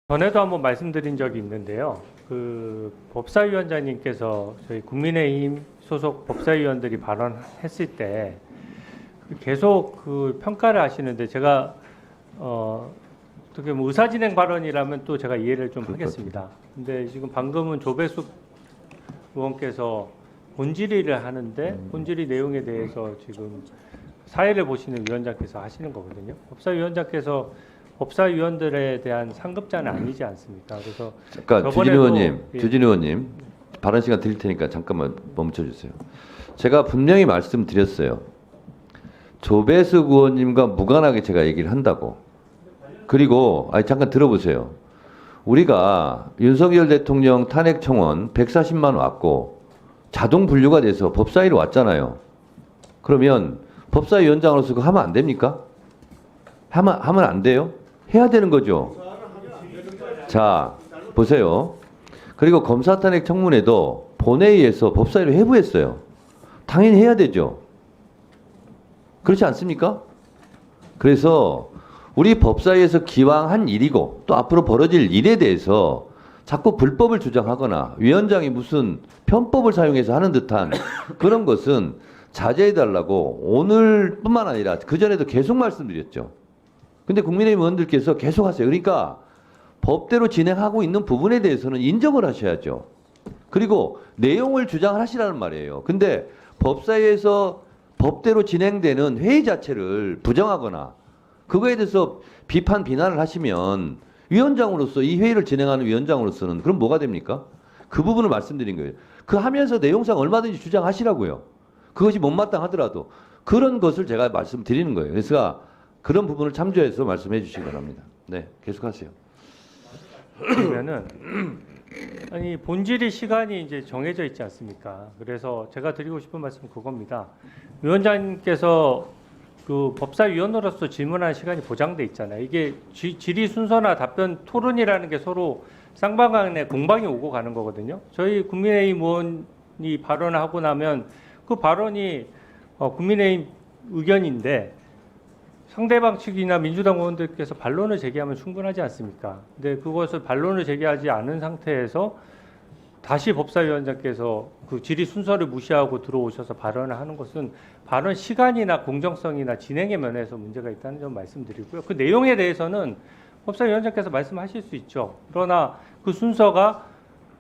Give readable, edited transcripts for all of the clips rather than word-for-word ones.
전에도 한번 말씀드린 적이 있는데요. 그 법사위원장님께서 저희 국민의힘 소속 법사위원들이 발언했을 때 계속 그 평가를 하시는데 제가 어떻게 뭐 의사진행 발언이라면 또 제가 이해를 좀 하겠습니다. 근데 지금 방금은 조배숙 의원께서 본질의를 하는데 본질의 내용에 대해서 지금 사회를 보시는 위원장께서 하시는 거거든요. 법사위원장께서 법사위원들에 대한 상급자는 아니지 않습니까? 그래서 잠깐 주진 의원님 발언 시간 드릴 테니까 잠깐만 멈춰 주세요. 제가 분명히 말씀드렸어요. 조배숙 의원님과 무관하게 제가 얘기를 한다고. 그리고 잠깐 들어보세요. 우리가 윤석열 대통령 탄핵 청원 140만 왔고 자동 분류가 돼서 법사위로 왔잖아요. 그러면 법사위원장으로서 그거 하면 안 됩니까? 하면 안 돼요? 해야 되는 거죠. 자, 보세요. 그리고 검사 탄핵 청문회도 본회의에서 법사위로 회부했어요. 당연히 해야 되죠. 그렇지 않습니까? 그래서 우리 법사위에서 기왕 한 일이고 또 앞으로 벌어질 일에 대해서 자꾸 불법을 주장하거나 위원장이 무슨 편법을 사용해서 하는 듯한 그런 것은 자제해달라고 오늘뿐만 아니라 그전에도 계속 말씀드렸죠. 근데 국민의힘 의원들께서 계속 하세요. 그러니까 법대로 진행하고 있는 부분에 대해서는 인정을 하셔야죠. 그리고 내용을 주장을 하시라는 말이에요. 근데 법사위에서 법대로 진행되는 회의 자체를 부정하거나 그거에 대해서 비난을 하시면 위원장으로서 이 회의를 진행하는 위원장으로서는 그럼 뭐가 됩니까? 그 부분을 말씀드린 거예요. 그 하면서 내용상 얼마든지 주장하시라고요. 그것이 못마땅하더라도 그런 것을 제가 말씀드리는 거예요. 그래서 그런 부분을 참조해서 말씀해 주시기 바랍니다. 네, 계속하세요. 그러면은 아니 본질의 시간이 이제 정해져 있지 않습니까? 그래서 제가 드리고 싶은 말씀은 그겁니다. 위원장님께서 그 법사위원으로서 질문하는 시간이 보장돼 있잖아요. 이게 질의 순서나 답변 토론이라는 게 서로 쌍방간에 공방이 오고 가는 거거든요. 저희 국민의힘 의원이 발언을 하고 나면 그 발언이 국민의힘 의견인데 상대방 측이나 민주당 의원들께서 반론을 제기하면 충분하지 않습니까? 근데 그것을 반론을 제기하지 않은 상태에서 다시 법사위원장께서 그 질의 순서를 무시하고 들어오셔서 발언을 하는 것은 발언 시간이나 공정성이나 진행의 면에서 문제가 있다는 점 말씀드리고요. 그 내용에 대해서는 법사위원장께서 말씀하실 수 있죠. 그러나 그 순서가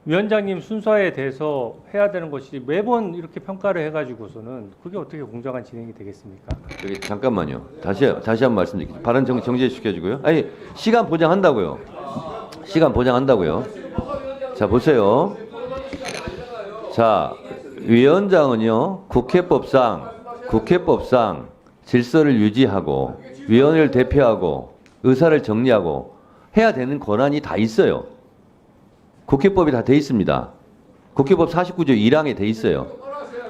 위원장님 순서에 대해서 해야 되는 것이 매번 이렇게 평가를 해가지고서는 그게 어떻게 공정한 진행이 되겠습니까? 여기 잠깐만요. 다시 한번 말씀드릴게요. 발언 정지시켜주고요. 아니 시간 보장한다고요. 시간 보장한다고요. 자 보세요. 자 위원장은요 국회법상 질서를 유지하고 위원회를 대표하고 의사를 정리하고 해야 되는 권한이 다 있어요. 국회법이 다 돼 있습니다. 국회법 49조 1항에 돼 있어요.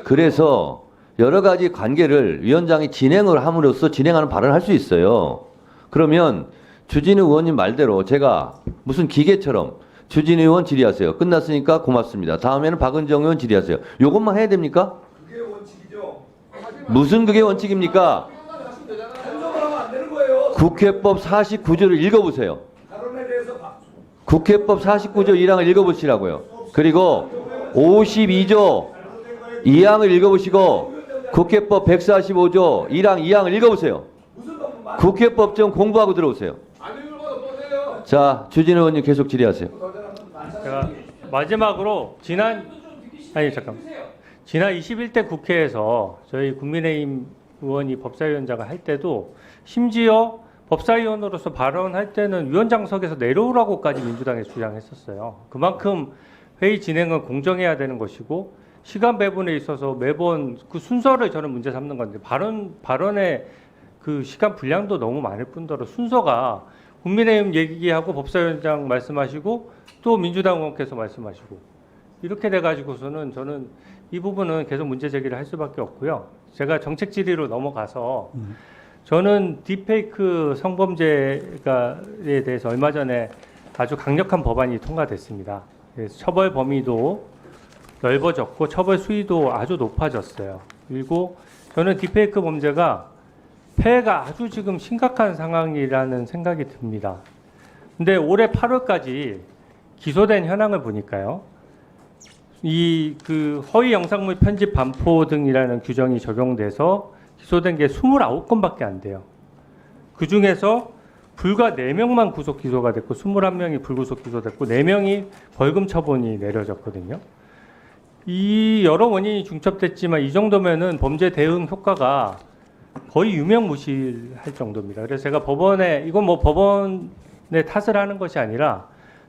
그래서 여러 가지 관계를 위원장이 진행을 함으로써 진행하는 발언을 할 수 있어요. 그러면 주진우 의원님 말대로 제가 무슨 기계처럼 주진우 의원 질의하세요. 끝났으니까 고맙습니다. 다음에는 박은정 의원 질의하세요. 요것만 해야 됩니까? 그게 원칙이죠. 무슨 그게 원칙입니까? 국회법 49조를 읽어보세요. 국회법 49조 1항을 읽어보시라고요. 그리고 52조 2항을 읽어보시고 국회법 145조 1항 2항을 읽어보세요. 국회법 좀 공부하고 들어오세요. 자, 주진우 의원님 계속 질의하세요. 제가 마지막으로 지난 21대 국회에서 저희 국민의힘 의원이 법사위원장을 할 때도 심지어 법사위원으로서 발언할 때는 위원장석에서 내려오라고까지 민주당에 주장했었어요. 그만큼 회의 진행은 공정해야 되는 것이고 시간 배분에 있어서 매번 그 순서를 저는 문제 삼는 건데 발언의 그 시간 분량도 너무 많을 뿐더러 순서가 국민의힘 얘기하고 법사위원장 말씀하시고 또 민주당 의원께서 말씀하시고 이렇게 돼가지고서는 저는 이 부분은 계속 문제 제기를 할 수밖에 없고요. 제가 정책 질의로 넘어가서 저는 딥페이크 성범죄에 대해서 얼마 전에 아주 강력한 법안이 통과됐습니다. 처벌 범위도 넓어졌고 처벌 수위도 아주 높아졌어요. 그리고 저는 딥페이크 범죄가 폐해가 아주 지금 심각한 상황이라는 생각이 듭니다. 근데 올해 8월까지 기소된 현황을 보니까요. 이 그 허위 영상물 편집 반포 등이라는 규정이 적용돼서 기소된 게 29건밖에 안 돼요. 그 중에서 불과 4명만 구속 기소가 됐고 21명이 불구속 기소됐고 4명이 벌금 처분이 내려졌거든요. 이 여러 원인이 중첩됐지만 이 정도면은 범죄 대응 효과가 거의 유명무실할 정도입니다. 그래서 제가 법원에 이건 뭐 법원의 탓을 하는 것이 아니라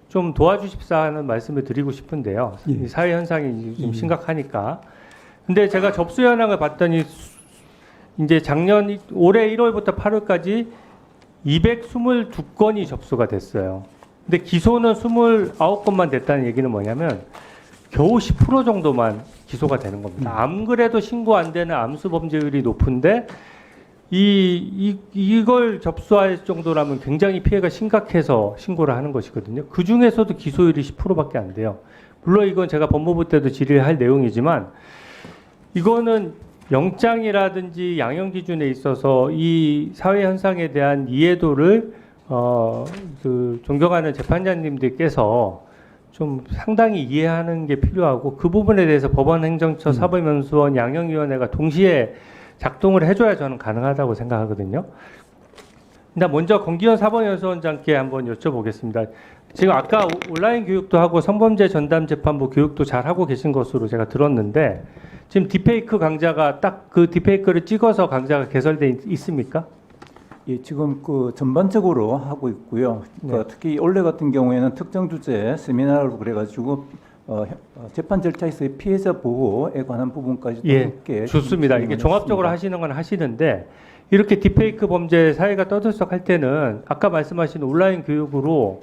좀 도와주십사 하는 말씀을 드리고 싶은데요. 예. 이 사회 현상이 좀 심각하니까. 근데 제가 접수 현황을 봤더니 이제 올해 1월부터 8월까지 222건이 접수가 됐어요. 근데 기소는 29건만 됐다는 얘기는 뭐냐면 겨우 10% 정도만 기소가 되는 겁니다. 안 그래도 신고 안 되는 암수 범죄율이 높은데 이걸 접수할 정도라면 굉장히 피해가 심각해서 신고를 하는 것이거든요. 그 중에서도 기소율이 10%밖에 안 돼요. 물론 이건 제가 법무부 때도 질의할 내용이지만 이거는 영장이라든지 양형 기준에 있어서 이 사회 현상에 대한 이해도를 존경하는 재판장님들께서 좀 상당히 이해하는 게 필요하고 그 부분에 대해서 법원, 행정처, 사법연수원, 양형위원회가 동시에 작동을 해줘야 저는 가능하다고 생각하거든요. 일단 먼저 권기현 사법연수원장께 한번 여쭤보겠습니다. 지금 아까 온라인 교육도 하고 성범죄 전담 재판부 교육도 잘 하고 계신 것으로 제가 들었는데 지금 딥페이크 강좌가 딱 그 딥페이크를 찍어서 강좌가 개설돼 있습니까? 예, 지금 그 전반적으로 하고 있고요. 네. 특히 올해 같은 경우에는 특정 주제 세미나로 그래가지고 재판 절차에서의 피해자 보호에 관한 부분까지도 함께 좋습니다. 이게 종합적으로 하시는 건 하시는데 이렇게 딥페이크 범죄 사회가 떠들썩할 때는 아까 말씀하신 온라인 교육으로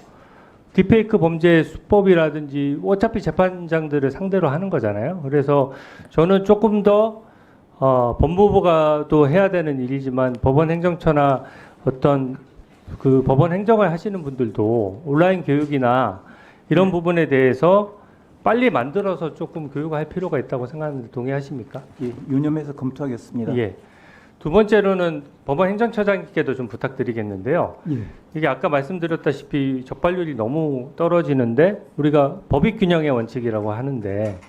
딥페이크 범죄 수법이라든지 어차피 재판장들을 상대로 하는 거잖아요. 그래서 저는 조금 더 법무부가 또 해야 되는 일이지만 법원 행정처나 어떤 그 법원 행정을 하시는 분들도 온라인 교육이나 이런 부분에 대해서 빨리 만들어서 조금 교육할 필요가 있다고 생각하는데 동의하십니까? 예, 유념해서 검토하겠습니다. 예. 두 번째로는 법원 행정처장님께도 좀 부탁드리겠는데요. 예. 이게 아까 말씀드렸다시피 적발률이 너무 떨어지는데 우리가 법익 균형의 원칙이라고 하는데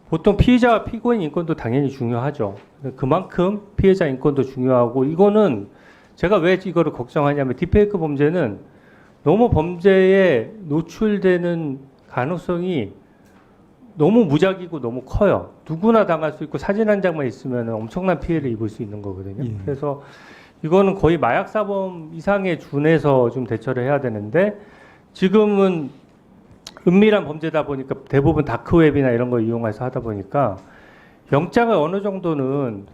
보통 피의자와 피고인 인권도 당연히 중요하죠. 그만큼 피해자 인권도 중요하고 이거는 제가 왜 이거를 걱정하냐면 딥페이크 범죄는 너무 범죄에 노출되는 가능성이 너무 무작위고 너무 커요. 누구나 당할 수 있고 사진 한 장만 있으면 엄청난 피해를 입을 수 있는 거거든요. 예. 그래서 이거는 거의 마약 사범 이상에 준해서 좀 대처를 해야 되는데 지금은 은밀한 범죄다 보니까 대부분 다크웹이나 이런 거 이용해서 하다 보니까 영장을 어느 정도는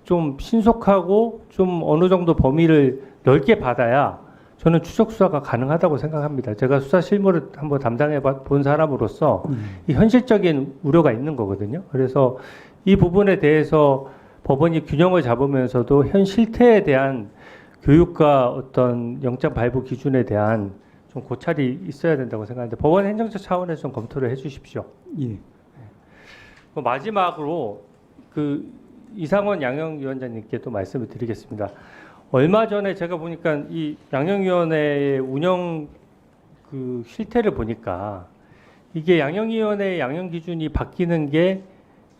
좀 신속하고 좀 어느 정도 범위를 넓게 받아야 저는 추적 수사가 가능하다고 생각합니다. 제가 수사 실무를 한번 담당해 본 사람으로서 이 현실적인 우려가 있는 거거든요. 그래서 이 부분에 대해서 법원이 균형을 잡으면서도 현 실태에 대한 교육과 어떤 영장 발부 기준에 대한 좀 고찰이 있어야 된다고 생각하는데 법원 행정처 차원에서 좀 검토를 해주십시오. 예. 마지막으로 그 이상원 양형위원장님께 또 말씀을 드리겠습니다. 얼마 전에 제가 보니까 이 양형위원회의 운영 그 실태를 보니까 이게 양형위원회의 양형 기준이 바뀌는 게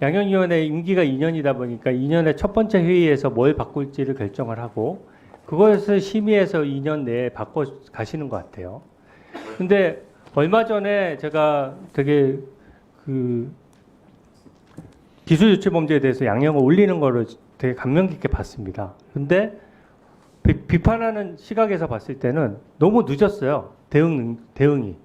양형위원회 임기가 2년이다 보니까 2년의 첫 번째 회의에서 뭘 바꿀지를 결정을 하고 그것을 심의해서 2년 내에 바꿔 가시는 것 같아요. 근데 얼마 전에 제가 되게 그 기술 유출 범죄에 대해서 양형을 올리는 거를 되게 감명 깊게 봤습니다. 근데 비판하는 시각에서 봤을 때는 너무 늦었어요. 대응이.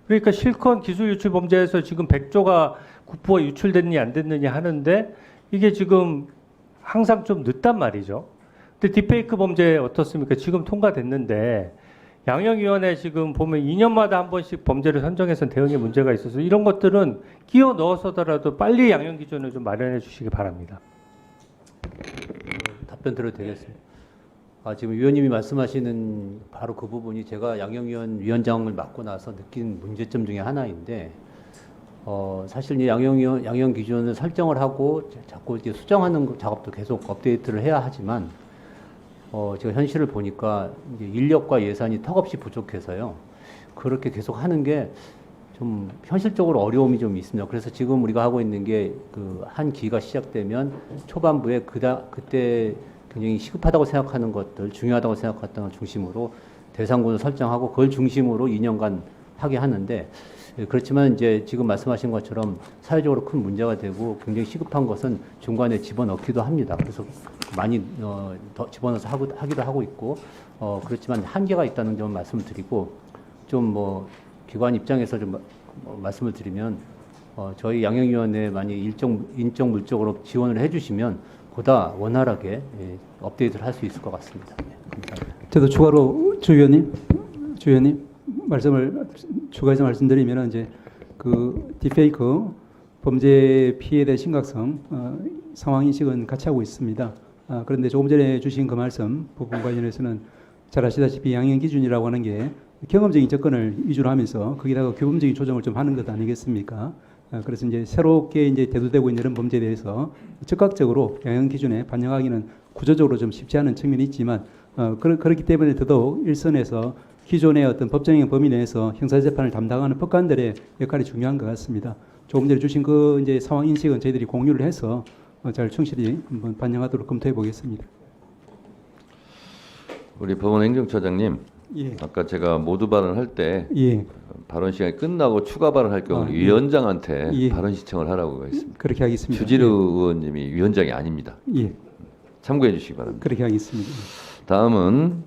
그러니까 실컷 기술 유출 범죄에서 지금 100조가 국부가 유출됐느냐 안 됐느냐 하는데 이게 지금 항상 좀 늦단 말이죠. 근데 딥페이크 범죄 어떻습니까? 지금 통과됐는데 양형위원회 지금 보면 2년마다 한 번씩 범죄를 선정해서 대응에 문제가 있어서 이런 것들은 끼워 넣어서더라도 빨리 양형 기준을 좀 마련해 주시기 바랍니다. 답변 드려도 되겠습니다. 지금 위원님이 말씀하시는 바로 그 부분이 제가 양형위원장을 맡고 나서 느낀 문제점 중에 하나인데, 사실 이 양형 기준을 설정을 하고 자꾸 이제 수정하는 작업도 계속 업데이트를 해야 하지만, 제가 현실을 보니까 이제 인력과 예산이 턱없이 부족해서요. 그렇게 계속 하는 게 좀 현실적으로 어려움이 좀 있습니다. 그래서 지금 우리가 하고 있는 게 그 한 기가 시작되면 초반부에 그때 굉장히 시급하다고 생각하는 것들, 중요하다고 생각했던 걸 중심으로 대상군을 설정하고 그걸 중심으로 2년간 하게 하는데 그렇지만 이제 지금 말씀하신 것처럼 사회적으로 큰 문제가 되고 굉장히 시급한 것은 중간에 집어넣기도 합니다. 그래서 많이 더 집어넣어서 하기도 하고 있고 그렇지만 한계가 있다는 점 말씀을 드리고 좀 뭐 기관 입장에서 좀 말씀을 드리면 저희 양형위원회 많이 인적 물적으로 지원을 해주시면 보다 원활하게 업데이트를 할 수 있을 것 같습니다. 네, 감사합니다. 저도 추가로 주 의원님 말씀을 추가해서 말씀드리면 이제 그 딥페이크 범죄 피해에 대한 심각성 상황 인식은 같이 하고 있습니다. 그런데 조금 전에 주신 그 말씀 부분 관련해서는 잘 아시다시피 양형 기준이라고 하는 게 경험적인 접근을 위주로 하면서 거기다가 규범적인 조정을 좀 하는 것 아니겠습니까? 그래서 이제 새롭게 이제 대두되고 있는 이런 범죄에 대해서 적극적으로 양형 기준에 반영하기는 구조적으로 좀 쉽지 않은 측면이 있지만 그렇기 때문에 더더욱 일선에서 기존의 어떤 법정형 범위 내에서 형사재판을 담당하는 법관들의 역할이 중요한 것 같습니다. 조금 전에 주신 그 이제 상황 인식은 저희들이 공유를 해서 잘 충실히 한번 반영하도록 검토해 보겠습니다. 우리 법원행정처장님, 예. 아까 제가 모두 발언할 때 예. 발언 시간이 끝나고 추가 발언할 경우 예. 위원장한테 예. 발언 신청을 하라고 했습니다. 그렇게 하겠습니다. 주진우 의원님이 위원장이 아닙니다. 예. 참고해 주시기 바랍니다. 그렇게 하겠습니다. 다음은